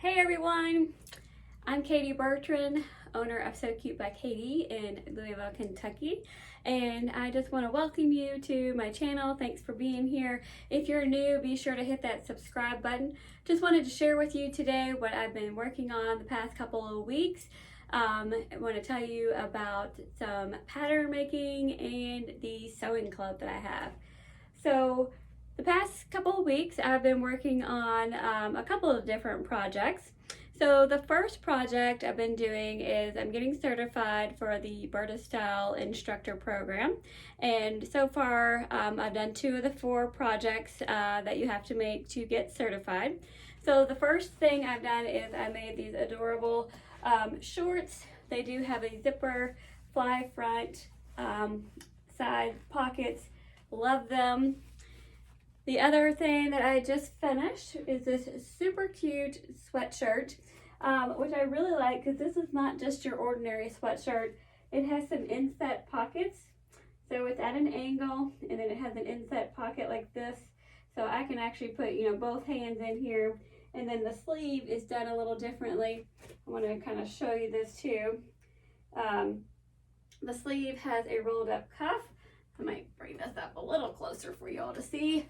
Hey everyone, I'm Katie Bertrand, owner of So Cute by Katie in Louisville, Kentucky, and I just want to welcome you to my channel. Thanks for being here. If you're new, be sure to hit that subscribe button. Just wanted to share with you today what I've been working on the past couple of weeks. I want to tell you about some pattern making and the sewing club that I have. So the past couple of weeks I've been working on a couple of different projects. So the first project I've been doing is I'm getting certified for the Burda Style instructor program, and so far I've done 2 of the 4 projects that you have to make to get certified. So the first thing I've done is I made these adorable shorts. They do have a zipper, fly front, side pockets. Love them. The other thing that I just finished is this super cute sweatshirt, which I really like because this is not just your ordinary sweatshirt. It has some inset pockets, so it's at an angle, and then it has an inset pocket like this, so I can actually put, both hands in here. And then the sleeve is done a little differently. I want to kind of show you this too. The sleeve has a rolled up cuff. I might bring this up a little closer for you all to see.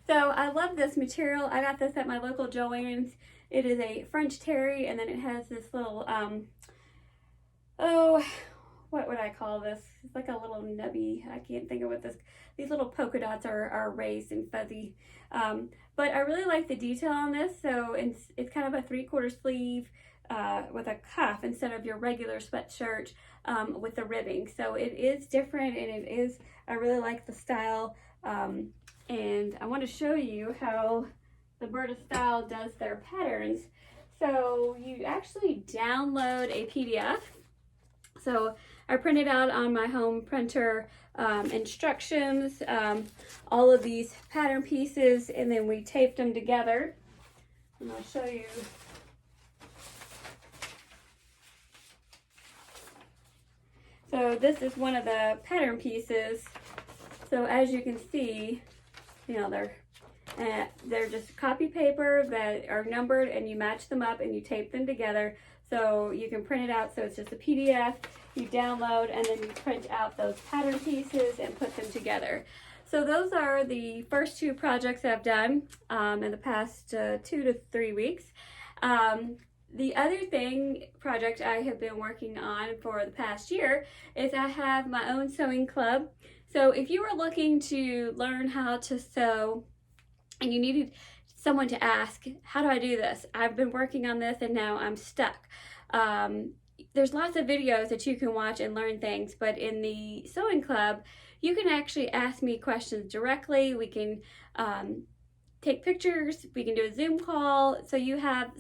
So I love this material. I got this at my local Joann's. It is a French terry, and then it has this little, what would I call this? It's like a little nubby. I can't think of what these little polka dots are raised and fuzzy. But I really like the detail on this. So it's kind of a 3/4 sleeve with a cuff instead of your regular sweatshirt with the ribbing. So it is different, and I really like the style. And I want to show you how the Burda Style does their patterns. So you actually download a PDF. So I printed out on my home printer instructions, all of these pattern pieces, and then we taped them together. And I'll show you. So this is one of the pattern pieces. So as you can see, they're just copy paper that are numbered, and you match them up and you tape them together. So you can print it out, so it's just a PDF you download, and then you print out those pattern pieces and put them together. So those are the first 2 projects I've done in the past 2 to 3 weeks. The other project I have been working on for the past year is I have my own sewing club. So if you were looking to learn how to sew and you needed someone to ask, how do I do this? I've been working on this and now I'm stuck. There's lots of videos that you can watch and learn things, but in the sewing club, you can actually ask me questions directly. We can take pictures, we can do a Zoom call, so you have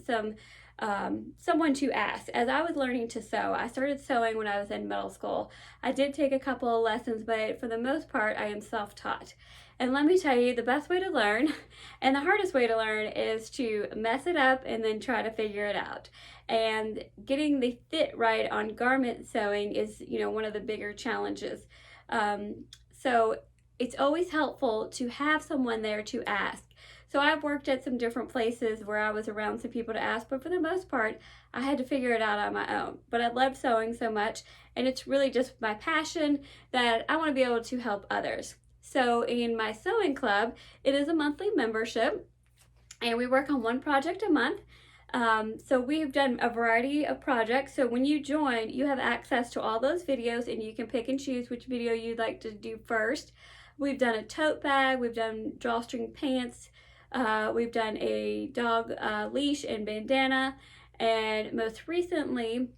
someone to ask. As I was learning to sew, I started sewing when I was in middle school. I did take a couple of lessons, but for the most part, I am self-taught. And let me tell you, the best way to learn and the hardest way to learn is to mess it up and then try to figure it out. And getting the fit right on garment sewing is, one of the bigger challenges. So it's always helpful to have someone there to ask. So I've worked at some different places where I was around some people to ask, but for the most part, I had to figure it out on my own. But I love sewing so much, and it's really just my passion that I want to be able to help others. So in my sewing club, it is a monthly membership, and we work on 1 project a month. So we've done a variety of projects. So when you join, you have access to all those videos, and you can pick and choose which video you'd like to do first. We've done a tote bag, we've done drawstring pants, we've done a dog leash and bandana, and most recently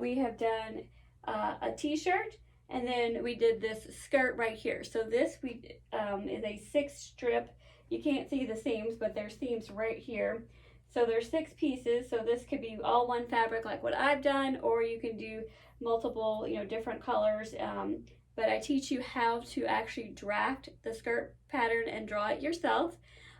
we have done a t-shirt, and then we did this skirt right here. So this is a 6-strip. You can't see the seams, but there's seams right here. So there's 6 pieces, so this could be all one fabric like what I've done, or you can do multiple, different colors. But I teach you how to actually draft the skirt pattern and draw it yourself.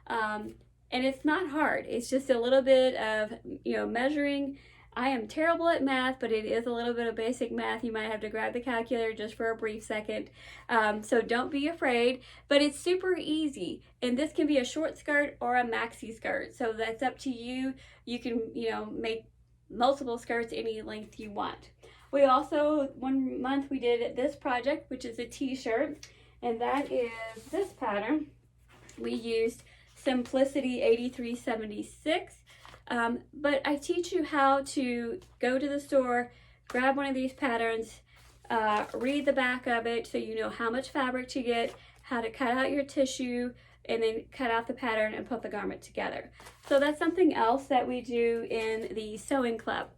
And it's not hard. It's just a little bit of, measuring I am terrible at math, but it is a little bit of basic math. You might have to grab the calculator just for a brief second. So don't be afraid, but it's super easy. And this can be a short skirt or a maxi skirt. So that's up to you. You can, make multiple skirts any length you want. We also, one month we did this project, which is a t-shirt, and that is this pattern. We used Simplicity 8376. But I teach you how to go to the store, grab one of these patterns, read the back of it so you know how much fabric to get, how to cut out your tissue, and then cut out the pattern and put the garment together. So that's something else that we do in the sewing club.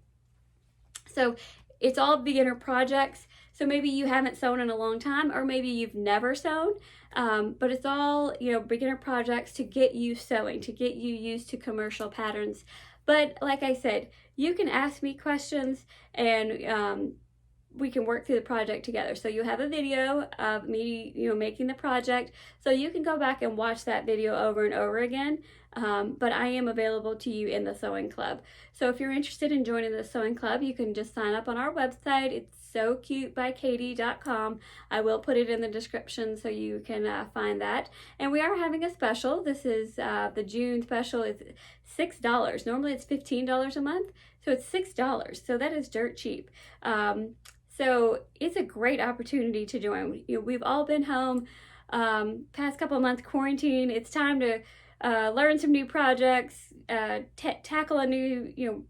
So it's all beginner projects. So maybe you haven't sewn in a long time, or maybe you've never sewn, but it's all, beginner projects to get you sewing, to get you used to commercial patterns. But like I said, you can ask me questions and we can work through the project together. So you have a video of me, making the project, so you can go back and watch that video over and over again. But I am available to you in the sewing club. So if you're interested in joining the sewing club, you can just sign up on our website. It's SoCuteByKatie.com. I will put it in the description so you can find that. And we are having a special. This is the June special. It's $6. Normally it's $15 a month, so it's $6. So that is dirt cheap. So it's a great opportunity to join. We've all been home past couple of months quarantine. It's time to learn some new projects, tackle a new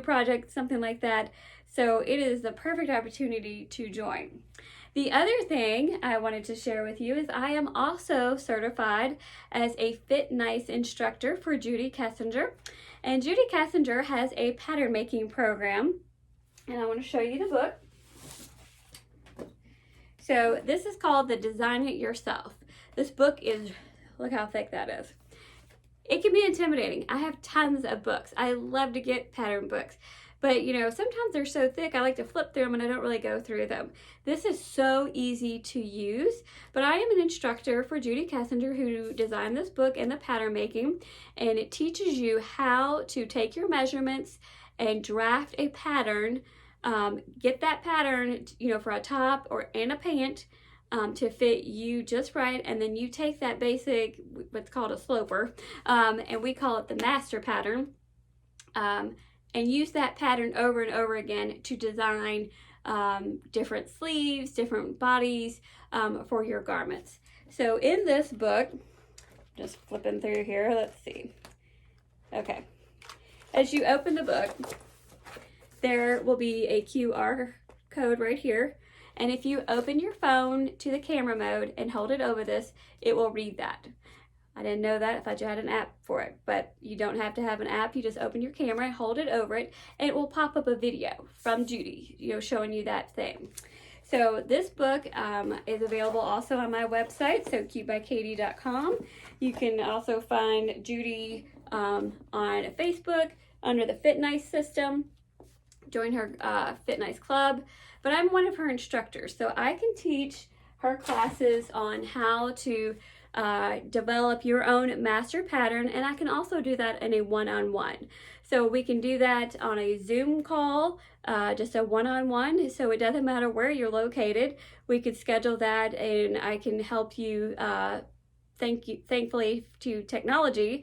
project, something like that. So it is the perfect opportunity to join. The other thing I wanted to share with you is I am also certified as a Fit Nice instructor for Judy Kessinger. And Judy Kessinger has a pattern making program. And I want to show you the book. So this is called the Design It Yourself. This book is, look how thick that is. It can be intimidating. I have tons of books. I love to get pattern books. But sometimes they're so thick, I like to flip through them and I don't really go through them. This is so easy to use, but I am an instructor for Judy Kessinger, who designed this book and the pattern making, and it teaches you how to take your measurements and draft a pattern, get that pattern, for a top and a pant, to fit you just right, and then you take that basic, what's called a sloper, and we call it the master pattern, and use that pattern over and over again to design different sleeves, different bodies for your garments. So in this book, just flipping through here, let's see. Okay, as you open the book, there will be a QR code right here. And if you open your phone to the camera mode and hold it over this, it will read that. I didn't know that. I thought you had an app for it, but you don't have to have an app. You just open your camera, hold it over it, and it will pop up a video from Judy, showing you that thing. So this book is available also on my website, SoCuteByKatie.com. You can also find Judy on Facebook under the Fit Nice system. Join her Fit Nice club. But I'm one of her instructors, so I can teach her classes on how to develop your own master pattern, and I can also do that in a one-on-one. So we can do that on a Zoom call, just a one-on-one, so it doesn't matter where you're located. We could schedule that, and I can help you. Thankfully to technology,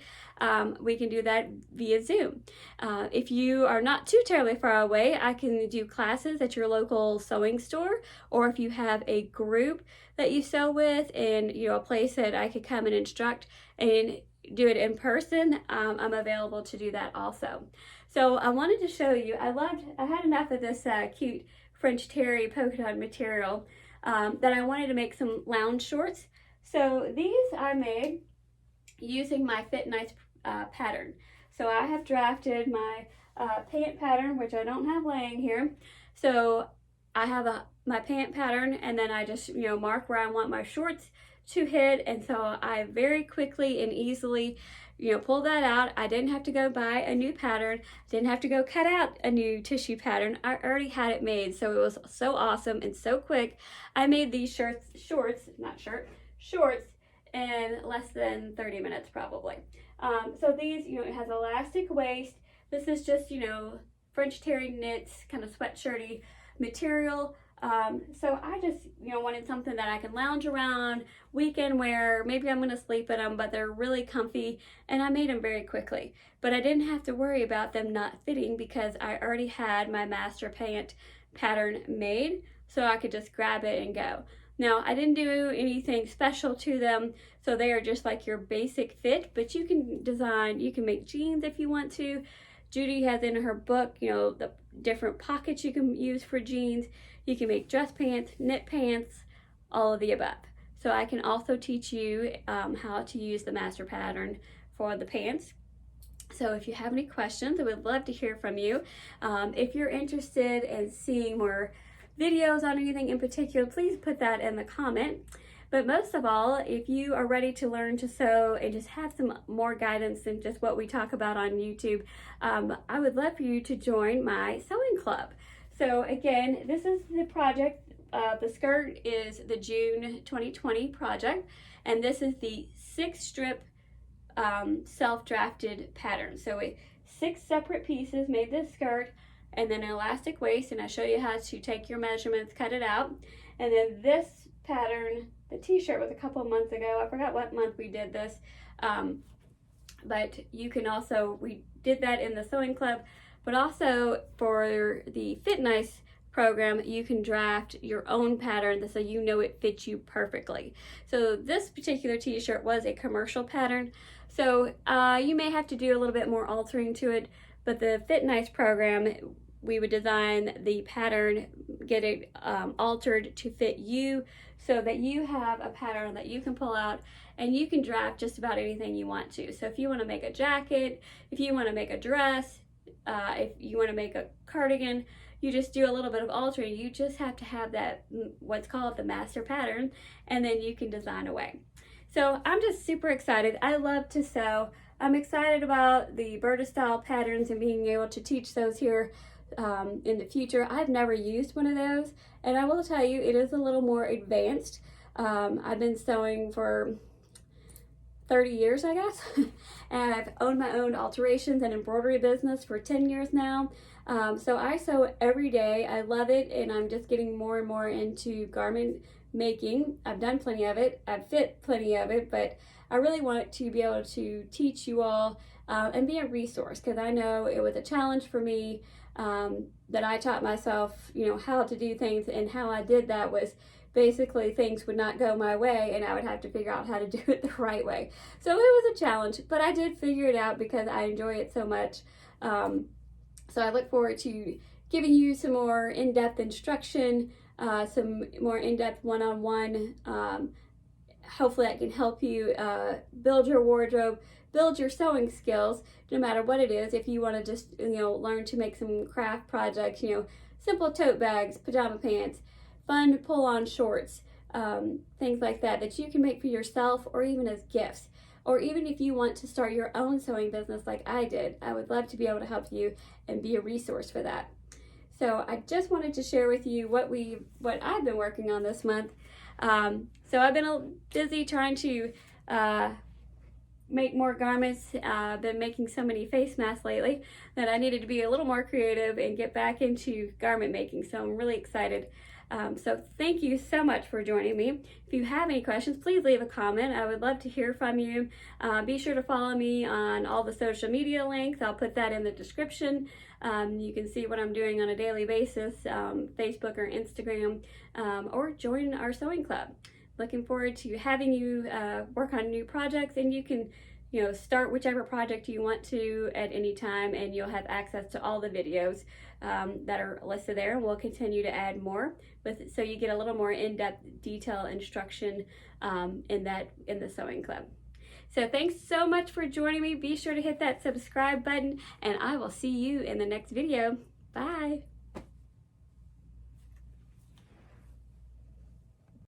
we can do that via Zoom. If you are not too terribly far away, I can do classes at your local sewing store, or if you have a group that you sew with and a place that I could come and instruct and do it in person, I'm available to do that also. So I wanted to show you, I had enough of this cute French terry polka dot material that I wanted to make some lounge shorts. So these I made using my Fit Nice pattern. So I have drafted my pant pattern, which I don't have laying here. So I have my pant pattern, and then I just mark where I want my shorts to hit, and so I very quickly and easily pull that out. I didn't have to go buy a new pattern, didn't have to go cut out a new tissue pattern. I already had it made, so it was so awesome and so quick. I made these shorts in less than 30 minutes probably. So these, it has elastic waist. This is just, French terry knits, kind of sweatshirty material. So I just, wanted something that I can lounge around, weekend wear. Maybe I'm going to sleep in them, but they're really comfy, and I made them very quickly. But I didn't have to worry about them not fitting because I already had my master pant pattern made, so I could just grab it and go. Now, I didn't do anything special to them, so they are just like your basic fit, but you can make jeans if you want to. Judy has in her book, the different pockets you can use for jeans. You can make dress pants, knit pants, all of the above. So I can also teach you how to use the master pattern for the pants. So if you have any questions, I would love to hear from you. If you're interested in seeing more videos on anything in particular, please put that in the comment. But most of all, if you are ready to learn to sew and just have some more guidance than just what we talk about on YouTube, I would love for you to join my sewing club. So again, this is the project. The skirt is the June 2020 project, and this is the 6-strip self-drafted pattern. So 6 separate pieces made this skirt, and then an elastic waist, and I show you how to take your measurements, cut it out. And then this pattern, the t-shirt, was a couple of months ago. I forgot what month we did this, but you can also, we did that in the sewing club, but also for the Fit Nice program, you can draft your own pattern so it fits you perfectly. So this particular t-shirt was a commercial pattern, so you may have to do a little bit more altering to it, but the Fit Nice program, we would design the pattern, get it altered to fit you so that you have a pattern that you can pull out and you can draft just about anything you want to. So if you want to make a jacket, if you want to make a dress, if you want to make a cardigan, you just do a little bit of altering. You just have to have that, what's called the master pattern, and then you can design away. So I'm just super excited. I love to sew. I'm excited about the Burda Style patterns and being able to teach those here in the future. I've never used one of those, and I will tell you, it is a little more advanced. I've been sewing for 30 years, I guess, and I've owned my own alterations and embroidery business for 10 years now. So I sew every day. I love it, and I'm just getting more and more into garment making. I've done plenty of it. I've fit plenty of it, but I really want to be able to teach you all and be a resource, because I know it was a challenge for me that I taught myself, how to do things, and how I did that was basically things would not go my way and I would have to figure out how to do it the right way. So it was a challenge, but I did figure it out because I enjoy it so much. So I look forward to giving you some more in-depth instruction, some more in-depth one-on-one. Hopefully I can help you build your wardrobe, build your sewing skills, no matter what it is. If you want to just, learn to make some craft projects, simple tote bags, pajama pants, fun pull-on shorts, things like that you can make for yourself or even as gifts. Or even if you want to start your own sewing business like I did, I would love to be able to help you and be a resource for that. So I just wanted to share with you what I've been working on this month. So I've been busy trying to make more garments. I've been making so many face masks lately that I needed to be a little more creative and get back into garment making. So I'm really excited. So thank you so much for joining me. If you have any questions, please leave a comment. I would love to hear from you. Be sure to follow me on all the social media links. I'll put that in the description. You can see what I'm doing on a daily basis, Facebook or Instagram, or join our sewing club. Looking forward to having you work on new projects, and you can start whichever project you want to at any time, and you'll have access to all the videos that are listed there, and we'll continue to add more so you get a little more in-depth detail instruction in the sewing club. So thanks so much for joining me. Be sure to hit that subscribe button, and I will see you in the next video. Bye.